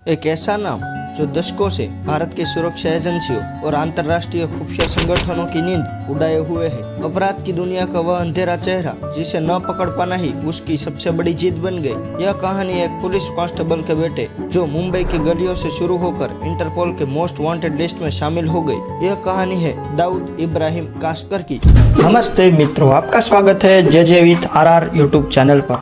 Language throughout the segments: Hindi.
एक ऐसा नाम जो दशकों से भारत की सुरक्षा एजेंसियों और अंतर्राष्ट्रीय खुफिया संगठनों की नींद उड़ाए हुए है। अपराध की दुनिया का वह अंधेरा चेहरा जिसे न पकड़ पाना ही उसकी सबसे बड़ी जीत बन गई। यह कहानी एक पुलिस कांस्टेबल के बेटे जो मुंबई की गलियों से शुरू होकर इंटरपोल के मोस्ट वांटेड लिस्ट में शामिल हो गई। यह कहानी है दाऊद इब्राहिम कास्कर की। नमस्ते मित्रों, आपका स्वागत है जे विथ आर यूट्यूब चैनल पर।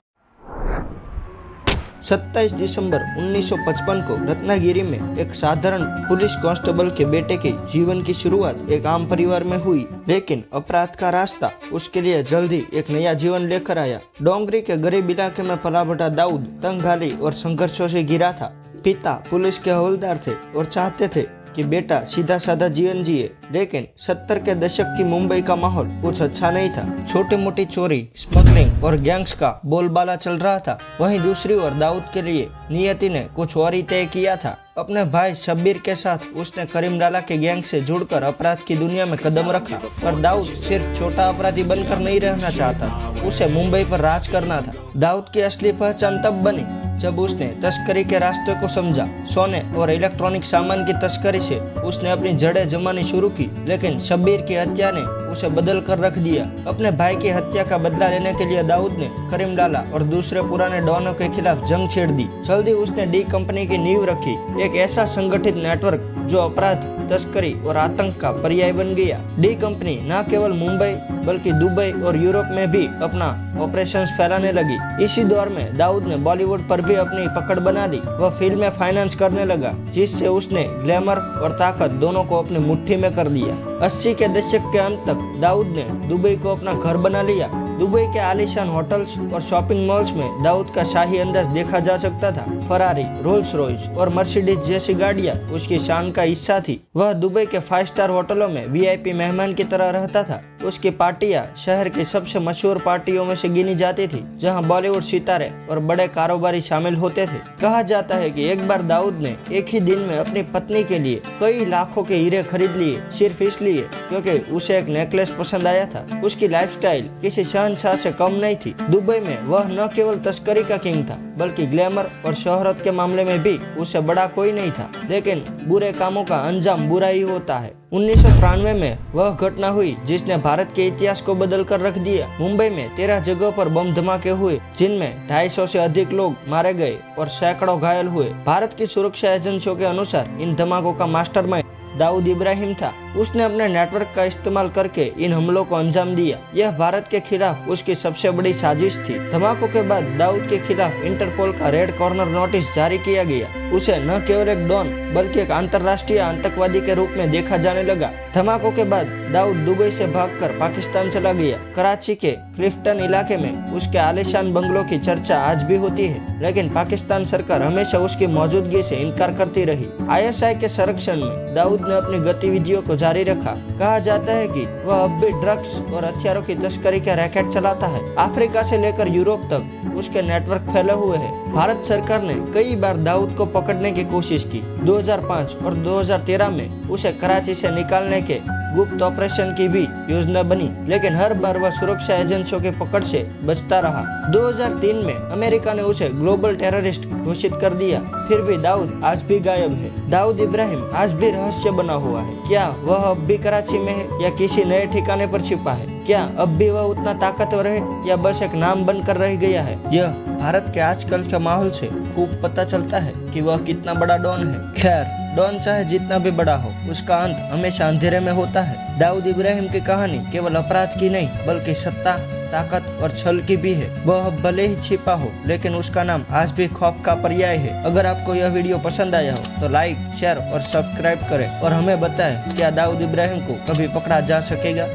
27 दिसंबर 1955 को रत्नागिरी में एक साधारण पुलिस कांस्टेबल के बेटे के जीवन की शुरुआत एक आम परिवार में हुई, लेकिन अपराध का रास्ता उसके लिए जल्दी एक नया जीवन लेकर आया। डोंगरी के गरीब इलाके में पला बढ़ा दाऊद तंगहाली और संघर्षों से घिरा था। पिता पुलिस के हवलदार थे और चाहते थे कि बेटा सीधा साधा जीवन जिए, लेकिन 70 के दशक की मुंबई का माहौल कुछ अच्छा नहीं था। छोटी मोटी चोरी, स्मगलिंग और गैंग्स का बोलबाला चल रहा था। वहीं दूसरी ओर दाऊद के लिए नियति ने कुछ और ही तय किया था। अपने भाई शब्बीर के साथ उसने करीमलाला के गैंग से जुड़कर अपराध की दुनिया में कदम रखा। पर दाऊद सिर्फ छोटा अपराधी बनकर नहीं रहना चाहता, उसे मुंबई पर राज करना था। दाऊद की असली पहचान तब बनी जब उसने तस्करी के रास्ते को समझा। सोने और इलेक्ट्रॉनिक सामान की तस्करी से उसने अपनी जड़ें जमानी शुरू की, लेकिन शब्बीर की हत्या ने उसे बदल कर रख दिया। अपने भाई की हत्या का बदला लेने के लिए दाऊद ने करीमलाला और दूसरे पुराने डॉनों के खिलाफ जंग छेड़ दी। जल्दी उसने डी कंपनी की नींव रखी, एक ऐसा संगठित नेटवर्क जो अपराध, तस्करी और आतंक का पर्याय बन गया। डी कंपनी न केवल मुंबई बल्कि दुबई और यूरोप में भी अपना ऑपरेशंस फैलाने लगी। इसी दौर में दाऊद ने बॉलीवुड पर भी अपनी पकड़ बना ली। वह फिल्में फाइनेंस करने लगा, जिससे उसने ग्लैमर और ताकत दोनों को अपनी मुट्ठी में कर लिया। 80 के दशक के अंत तक दाऊद ने दुबई को अपना घर बना लिया। दुबई के आलीशान होटल्स और शॉपिंग मॉल्स में दाऊद का शाही अंदाज देखा जा सकता था। फरारी, रोल्स रॉयस और मर्सिडीज जैसी गाड़ियां उसकी शान का हिस्सा थी। वह दुबई के 5 स्टार होटलों में वीआईपी मेहमान की तरह रहता था। उसकी पार्टियां शहर की सबसे मशहूर पार्टियों में से गिनी जाती थी, जहां बॉलीवुड सितारे और बड़े कारोबारी शामिल होते थे। कहा जाता है कि एक बार दाऊद ने एक ही दिन में अपनी पत्नी के लिए कई लाखों के हीरे खरीद लिए, सिर्फ इसलिए क्योंकि उसे एक नेकलेस पसंद आया था। उसकी लाइफस्टाइल किसी शहंशाह से कम नहीं थी। दुबई में वह न केवल तस्करी का किंग था, बल्कि ग्लैमर और शोहरत के मामले में भी उससे बड़ा कोई नहीं था। लेकिन बुरे कामों का अंजाम बुरा ही होता है। 1993 में वह घटना हुई जिसने भारत के इतिहास को बदल कर रख दिया। मुंबई में 13 जगहों पर बम धमाके हुए, जिनमें 250 से अधिक लोग मारे गए और सैकड़ों घायल हुए। भारत की सुरक्षा एजेंसियों के अनुसार इन धमाकों का मास्टरमाइंड दाऊद इब्राहिम था। उसने अपने नेटवर्क का इस्तेमाल करके इन हमलों को अंजाम दिया। यह भारत के खिलाफ उसकी सबसे बड़ी साजिश थी। धमाकों के बाद दाऊद के खिलाफ इंटरपोल का रेड कॉर्नर नोटिस जारी किया गया। उसे न केवल एक डॉन बल्कि एक अंतर्राष्ट्रीय आतंकवादी के रूप में देखा जाने लगा। धमाकों के बाद दाऊद दुबई से भागकर पाकिस्तान चला गया। कराची के क्लिफ्टन इलाके में उसके आलीशान बंगलों की चर्चा आज भी होती है, लेकिन पाकिस्तान सरकार हमेशा उसकी मौजूदगी से इनकार करती रही। आईएसआई के संरक्षण में दाऊद ने अपनी गतिविधियों को जारी रखा। कहा जाता है कि वह अब भी ड्रग्स और हथियारों की तस्करी का रैकेट चलाता है। अफ्रीका से लेकर यूरोप तक उसके नेटवर्क फैले हुए हैं। भारत सरकार ने कई बार दाऊद को पकड़ने की कोशिश की। 2005 और 2013 में उसे कराची से निकालने के गुप्त ऑपरेशन की भी योजना बनी, लेकिन हर बार वह सुरक्षा एजेंसियों की पकड़ से बचता रहा। 2003 में अमेरिका ने उसे ग्लोबल टेररिस्ट घोषित कर दिया। फिर भी दाऊद आज भी गायब है। दाऊद इब्राहिम आज भी रहस्य बना हुआ है। क्या वह अब भी कराची में है या किसी नए ठिकाने पर छिपा है? क्या अब भी वह उतना ताकतवर है या बस एक नाम बनकर रह गया है? यह भारत के आजकल के माहौल से खूब पता चलता है कि वह कितना बड़ा डॉन है। खैर, डॉन चाहे जितना भी बड़ा हो, उसका अंत हमेशा अंधेरे में होता है। दाऊद इब्राहिम की कहानी केवल अपराध की नहीं बल्कि सत्ता, ताकत और छल की भी है। वह भले ही छिपा हो, लेकिन उसका नाम आज भी खौफ का पर्याय है। अगर आपको यह वीडियो पसंद आया हो तो लाइक, शेयर और सब्सक्राइब करें और हमें बताएं क्या दाऊद इब्राहिम को कभी पकड़ा जा सकेगा।